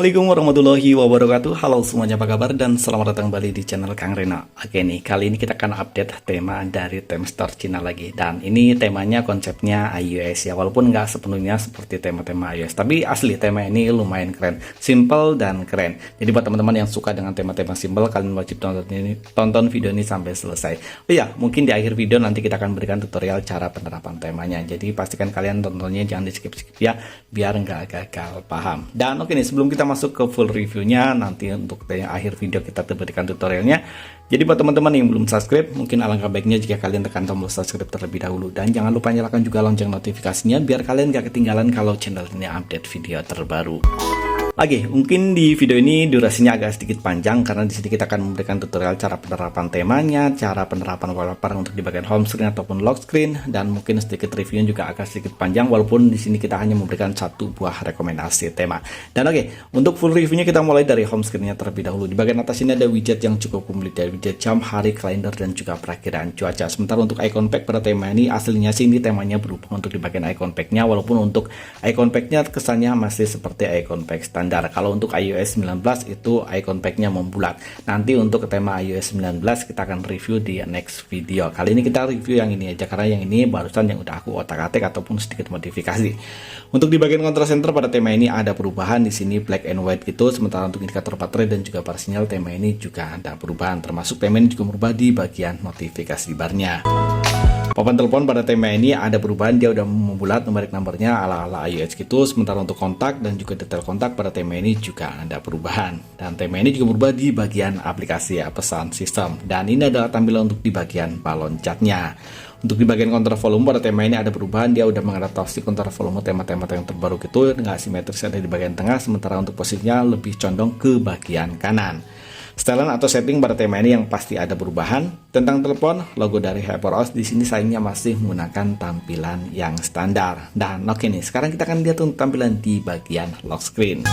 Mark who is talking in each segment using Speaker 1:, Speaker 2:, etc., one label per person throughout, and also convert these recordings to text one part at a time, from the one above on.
Speaker 1: Assalamualaikum warahmatullahi wabarakatuh. Halo semuanya, apa kabar dan selamat datang kembali di channel Kang Reno. Oke nih, kali ini kita akan update tema dari Temstore Cina lagi. Dan ini temanya konsepnya iOS ya, walaupun nggak sepenuhnya seperti tema-tema iOS, tapi asli tema ini lumayan keren, simple dan keren. Jadi buat teman-teman yang suka dengan tema-tema simple, kalian wajib tonton video ini sampai selesai. Oh ya, mungkin di akhir video nanti kita akan berikan tutorial cara penerapan temanya. Jadi pastikan kalian tontonnya jangan di skip-skip ya, biar nggak gagal paham. Dan oke nih, sebelum kita masuk ke full reviewnya, nanti untuk akhir video kita berikan tutorialnya. Jadi buat teman-teman yang belum subscribe, mungkin alangkah baiknya jika kalian tekan tombol subscribe terlebih dahulu. Dan jangan lupa nyalakan juga lonceng notifikasinya, biar kalian gak ketinggalan kalau channel ini update video terbaru. Oke, mungkin di video ini durasinya agak sedikit panjang karena di sini kita akan memberikan tutorial cara penerapan temanya, cara penerapan wallpaper untuk di bagian home screen ataupun lock screen, dan mungkin sedikit reviewnya juga agak sedikit panjang walaupun di sini kita hanya memberikan satu buah rekomendasi tema. Dan oke, untuk full reviewnya kita mulai dari home screennya terlebih dahulu. Di bagian atas ini ada widget yang cukup komplit, dari widget jam, hari, kalender, dan juga perakiraan cuaca. Sementara untuk icon pack pada tema ini aslinya sih ini temanya berubah untuk di bagian icon packnya, walaupun untuk icon packnya kesannya masih seperti icon pack standar. Kalau untuk iOS 19 itu icon packnya membulat. Nanti untuk tema iOS 19 kita akan review di next video. Kali ini kita review yang ini aja karena yang ini barusan yang udah aku otak-atik ataupun sedikit modifikasi. Untuk di bagian control center pada tema ini ada perubahan di sini black and white gitu. Sementara untuk indikator baterai dan juga bar sinyal tema ini juga ada perubahan. Termasuk tema ini juga berubah di bagian notifikasi barnya. Papan telepon pada tema ini ada perubahan, dia udah membulat numerik nomornya ala-ala iOS gitu. Sementara untuk kontak dan juga detail kontak pada tema ini juga ada perubahan. Dan tema ini juga berubah di bagian aplikasi ya, pesan sistem. Dan ini adalah tampilan untuk di bagian balon catnya. Untuk di bagian kontrol volume pada tema ini ada perubahan, dia udah mengadaptasi kontrol volume tema-tema yang terbaru gitu, nggak simetris ada di bagian tengah. Sementara untuk posisinya lebih condong ke bagian kanan. Setelan atau setting pada tema ini yang pasti ada perubahan. Tentang telepon, logo dari HyperOS di sini sayangnya masih menggunakan tampilan yang standar. Dan oke nih, sekarang kita akan lihat untuk tampilan di bagian lock screen.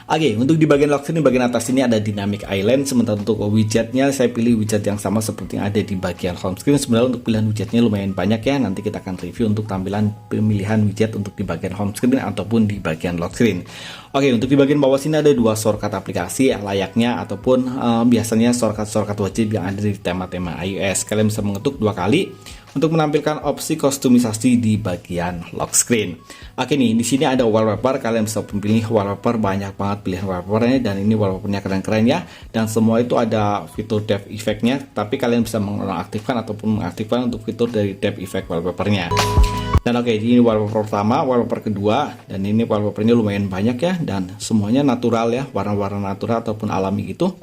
Speaker 1: Oke, untuk di bagian lock screen, di bagian atas ini ada dynamic island. Sementara untuk widgetnya saya pilih widget yang sama seperti yang ada di bagian home screen. Sebenarnya untuk pilihan widgetnya lumayan banyak ya. Nanti kita akan review untuk tampilan pemilihan widget untuk di bagian home screen ataupun di bagian lock screen. Oke, untuk di bagian bawah sini ada dua shortcut aplikasi layaknya ataupun biasanya shortcut wajib yang ada di tema-tema iOS. Kalian bisa mengetuk dua kali untuk menampilkan opsi kustomisasi di bagian lock screen. Oke nih, di sini ada wallpaper. Kalian bisa memilih wallpaper, banyak banget pilihan wallpapernya, dan ini wallpapernya keren-keren ya. Dan semua itu ada fitur depth effect-nya, tapi kalian bisa menonaktifkan ataupun mengaktifkan untuk fitur dari depth effect wallpapernya. Dan oke, ini wallpaper pertama, wallpaper kedua, dan ini wallpapernya lumayan banyak ya, dan semuanya natural ya, warna-warna natural ataupun alami gitu.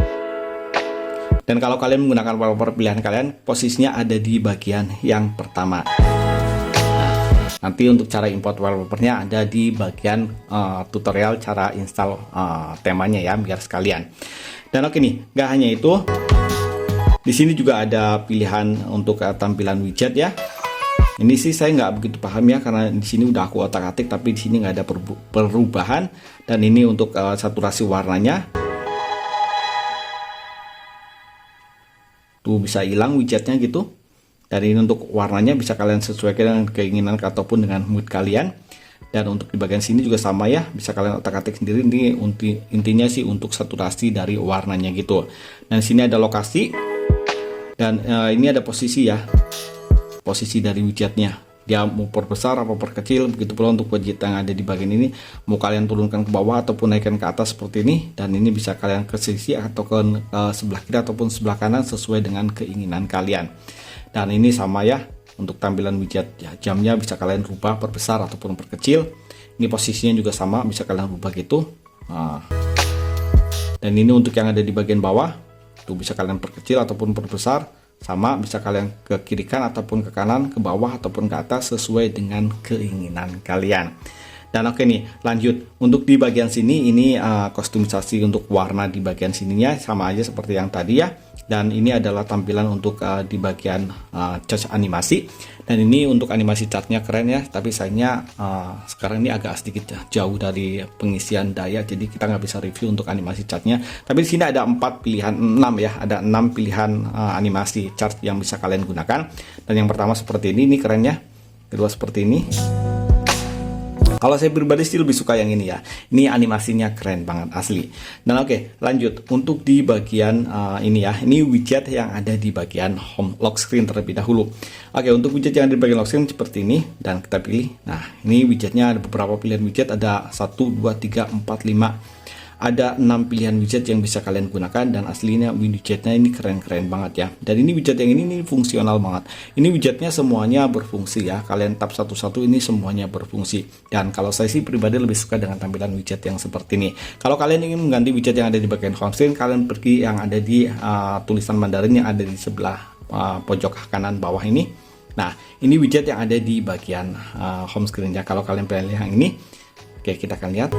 Speaker 1: Dan kalau kalian menggunakan wallpaper pilihan kalian, posisinya ada di bagian yang pertama. Nanti untuk cara import wallpapernya ada di bagian tutorial cara install temanya ya, biar sekalian. Dan oke nih, nggak hanya itu, di sini juga ada pilihan untuk tampilan widget ya. Ini sih saya nggak begitu paham ya, karena di sini udah aku otak-atik, tapi di sini nggak ada perubahan. Dan ini untuk saturasi warnanya. Tuh bisa hilang widgetnya gitu. Dan ini untuk warnanya bisa kalian sesuaikan dengan keinginan ataupun dengan mood kalian. Dan untuk di bagian sini juga sama ya, bisa kalian otak-atik sendiri. Ini intinya sih untuk saturasi dari warnanya gitu. Dan sini ada lokasi. Dan ini ada posisi ya, posisi dari widgetnya, dia mau perbesar atau perkecil. Begitu pula untuk widget yang ada di bagian ini, mau kalian turunkan ke bawah ataupun naikkan ke atas seperti ini. Dan ini bisa kalian ke sisi atau ke sebelah kiri ataupun sebelah kanan sesuai dengan keinginan kalian. Dan ini sama ya, untuk tampilan widget ya, jamnya bisa kalian rubah perbesar ataupun perkecil. Ini posisinya juga sama, bisa kalian rubah gitu. Dan ini untuk yang ada di bagian bawah, tuh bisa kalian perkecil ataupun perbesar. Sama, bisa kalian ke kiri kanan ataupun ke kanan, ke bawah ataupun ke atas sesuai dengan keinginan kalian. Dan oke nih, lanjut. Untuk di bagian sini ini kustomisasi untuk warna di bagian sininya sama aja seperti yang tadi ya. Dan ini adalah tampilan untuk di bagian chart animasi. Dan ini untuk animasi chartnya keren ya, tapi sayangnya sekarang ini agak sedikit jauh dari pengisian daya, jadi kita nggak bisa review untuk animasi chartnya. Tapi di sini ada 4 pilihan, 6 ya, ada 6 pilihan animasi chart yang bisa kalian gunakan. Dan yang pertama seperti ini keren ya. Kedua seperti ini. Kalau saya pribadi sih lebih suka yang ini ya. Ini animasinya keren banget asli. Dan oke, lanjut untuk di bagian ini ya. Ini widget yang ada di bagian home lock screen terlebih dahulu. Oke, untuk widget yang ada di bagian lock screen seperti ini dan kita pilih. Nah, ini widgetnya ada beberapa pilihan widget, ada 1 2 3 4 5. Ada 6 pilihan widget yang bisa kalian gunakan dan aslinya widgetnya ini keren-keren banget ya. Dan ini widget yang ini fungsional banget. Ini widgetnya semuanya berfungsi ya. Kalian tap satu-satu ini semuanya berfungsi. Dan kalau saya sih pribadi lebih suka dengan tampilan widget yang seperti ini. Kalau kalian ingin mengganti widget yang ada di bagian home screen, kalian pergi yang ada di tulisan Mandarin yang ada di sebelah pojok kanan bawah ini. Nah, ini widget yang ada di bagian home screen ya. Kalau kalian pilih yang ini, oke, kita akan lihat.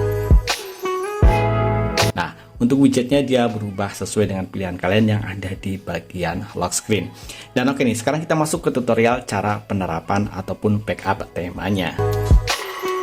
Speaker 1: Nah, untuk widgetnya dia berubah sesuai dengan pilihan kalian yang ada di bagian lock screen. Dan oke nih, sekarang kita masuk ke tutorial cara penerapan ataupun backup temanya.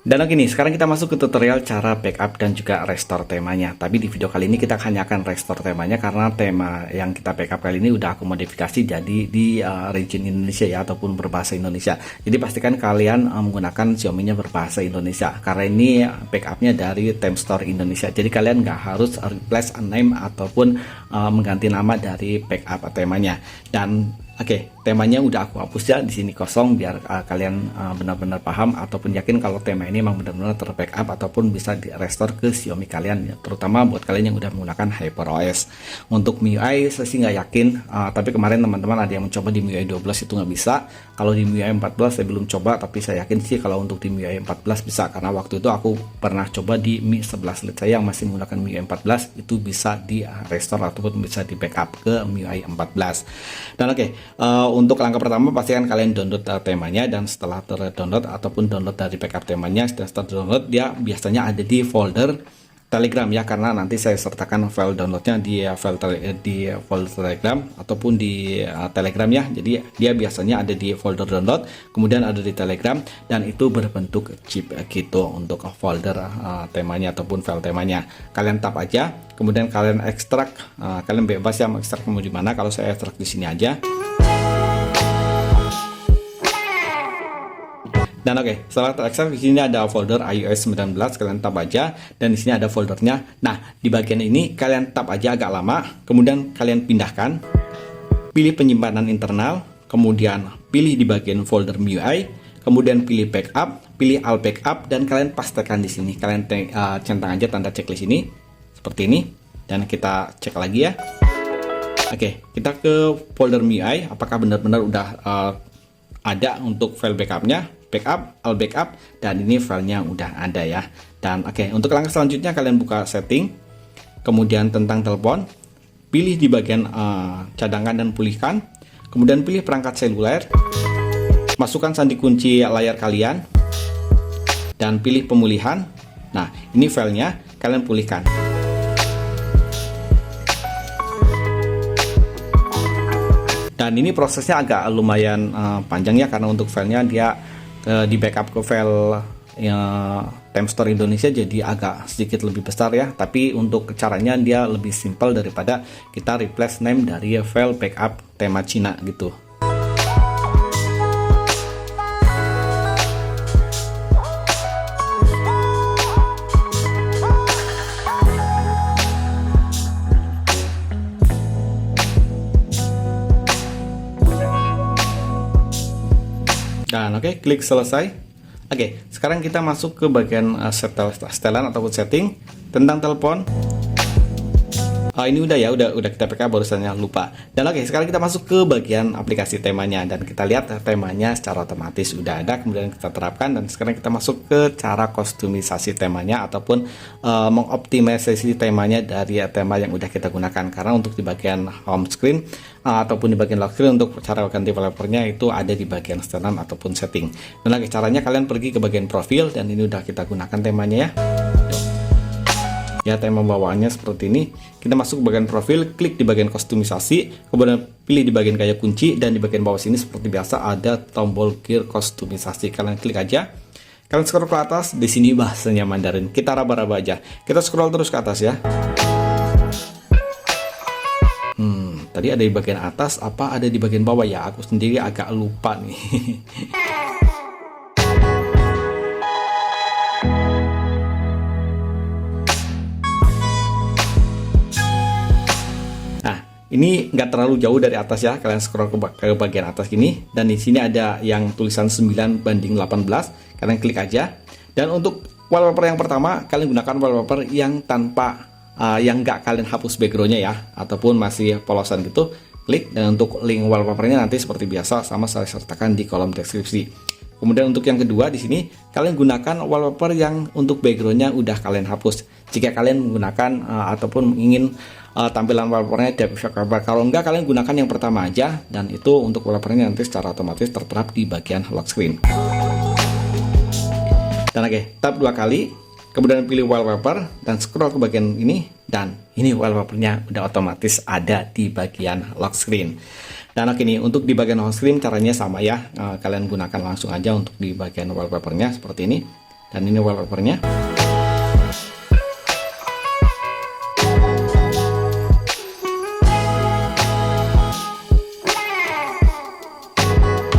Speaker 1: Dan oke nih, sekarang kita masuk ke tutorial cara backup dan juga restore temanya. Tapi di video kali ini kita hanya akan restore temanya karena tema yang kita backup kali ini udah aku modifikasi jadi di region Indonesia ya, ataupun berbahasa Indonesia. Jadi pastikan kalian menggunakan Xiaomi-nya berbahasa Indonesia karena ini backupnya dari Temstore Indonesia. Jadi kalian nggak harus replace a name ataupun mengganti nama dari backup temanya. Dan oke, temanya udah aku hapus ya, di sini kosong biar kalian benar-benar paham ataupun yakin kalau tema ini memang benar-benar terbackup ataupun bisa di restore ke Xiaomi kalian ya, terutama buat kalian yang udah menggunakan HyperOS. Untuk MIUI saya sih nggak yakin, tapi kemarin teman-teman ada yang mencoba di MIUI 12 itu nggak bisa. Kalau di MIUI 14 saya belum coba, tapi saya yakin sih kalau untuk di MIUI 14 bisa, karena waktu itu aku pernah coba di Mi 11 Lite saya yang masih menggunakan MIUI 14 itu bisa di restore ataupun bisa di backup ke MIUI 14. Dan oke, untuk langkah pertama pastikan kalian download temanya, dan setelah terdownload ataupun download dari backup temanya, setelah download dia biasanya ada di folder Telegram ya, karena nanti saya sertakan file downloadnya di folder Telegram ataupun di Telegram ya. Jadi dia biasanya ada di folder download, kemudian ada di Telegram, dan itu berbentuk zip gitu untuk folder temanya ataupun file temanya. Kalian tap aja, kemudian kalian ekstrak, kalian bebas ya mau ekstrak mau di mana. Kalau saya ekstrak di sini aja. Dan oke, setelah terekstrak di sini ada folder iOS 19, kalian tap aja dan di sini ada foldernya. Nah, di bagian ini kalian tap aja agak lama, kemudian kalian pindahkan, pilih penyimpanan internal, kemudian pilih di bagian folder MIUI, kemudian pilih backup, pilih all backup, dan kalian pastekan di sini. Kalian centang aja tanda checklist ini seperti ini, dan kita cek lagi ya. Oke, kita ke folder MIUI, apakah benar-benar udah ada untuk file backupnya, backup, all backup, dan ini filenya udah ada ya. Dan oke, untuk langkah selanjutnya kalian buka setting, kemudian tentang telepon, pilih di bagian cadangan dan pulihkan, kemudian pilih perangkat seluler, masukkan sandi kunci layar kalian, dan pilih pemulihan. Nah, ini filenya kalian pulihkan. Dan ini prosesnya agak lumayan panjang ya, karena untuk filenya dia di backup ke file Temstore Indonesia, jadi agak sedikit lebih besar ya. Tapi untuk caranya dia lebih simpel daripada kita replace name dari file backup tema Cina gitu. Dan oke, klik selesai. Oke, sekarang kita masuk ke bagian setelan ataupun setting tentang telepon. Ini udah ya, udah kita backup, barusannya lupa. Dan oke, sekarang kita masuk ke bagian aplikasi temanya, dan kita lihat temanya secara otomatis udah ada, kemudian kita terapkan. Dan sekarang kita masuk ke cara kostumisasi temanya ataupun mengoptimalisasi temanya dari tema yang udah kita gunakan. Karena untuk di bagian home screen ataupun di bagian lock screen, untuk cara ganti wallpapernya itu ada di bagian setelan ataupun setting. Dan lagi caranya kalian pergi ke bagian profil, dan ini udah kita gunakan temanya ya. Ya, tema bawaannya seperti ini. Kita masuk ke bagian profil, klik di bagian kostumisasi, kemudian pilih di bagian gaya kunci, dan di bagian bawah sini seperti biasa ada tombol gear kostumisasi. Kalian klik aja. Kalian scroll ke atas, di sini bahasanya Mandarin. Kita raba-raba aja. Kita scroll terus ke atas ya. Tadi ada di bagian atas, apa ada di bagian bawah ya? Aku sendiri agak lupa nih. ini nggak terlalu jauh dari atas ya, kalian scroll ke bagian atas gini, dan di sini ada yang tulisan 9:18, kalian klik aja. Dan untuk wallpaper yang pertama, kalian gunakan wallpaper yang tanpa yang nggak kalian hapus backgroundnya ya, ataupun masih polosan gitu, klik. Dan untuk link wallpapernya nanti seperti biasa sama saya sertakan di kolom deskripsi. Kemudian untuk yang kedua di sini kalian gunakan wallpaper yang untuk backgroundnya udah kalian hapus. Jika kalian menggunakan ataupun ingin tampilan wallpapernya depth effect wallpaper, kalau enggak kalian gunakan yang pertama aja, dan itu untuk wallpapernya nanti secara otomatis tertera di bagian lock screen. Dan oke, tap 2 kali, kemudian pilih wallpaper dan scroll ke bagian ini, dan ini wallpapernya udah otomatis ada di bagian lock screen. Dan oke nih, untuk di bagian home screen caranya sama ya, kalian gunakan langsung aja untuk di bagian wallpapernya seperti ini. Dan ini wallpapernya.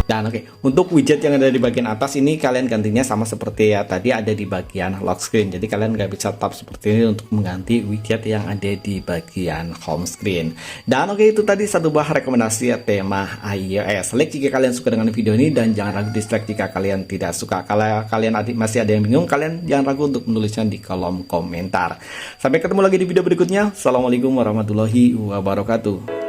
Speaker 1: Dan oke, untuk widget yang ada di bagian atas ini kalian gantinya sama seperti ya tadi ada di bagian lock screen. Jadi kalian nggak bisa tap seperti ini untuk mengganti widget yang ada di bagian home screen. Dan oke, itu tadi satu buah rekomendasi tema iOS. Like jika kalian suka dengan video ini, dan jangan ragu dislike jika kalian tidak suka. Kalau kalian masih ada yang bingung, kalian jangan ragu untuk menulisnya di kolom komentar. Sampai ketemu lagi di video berikutnya. Assalamualaikum warahmatullahi wabarakatuh.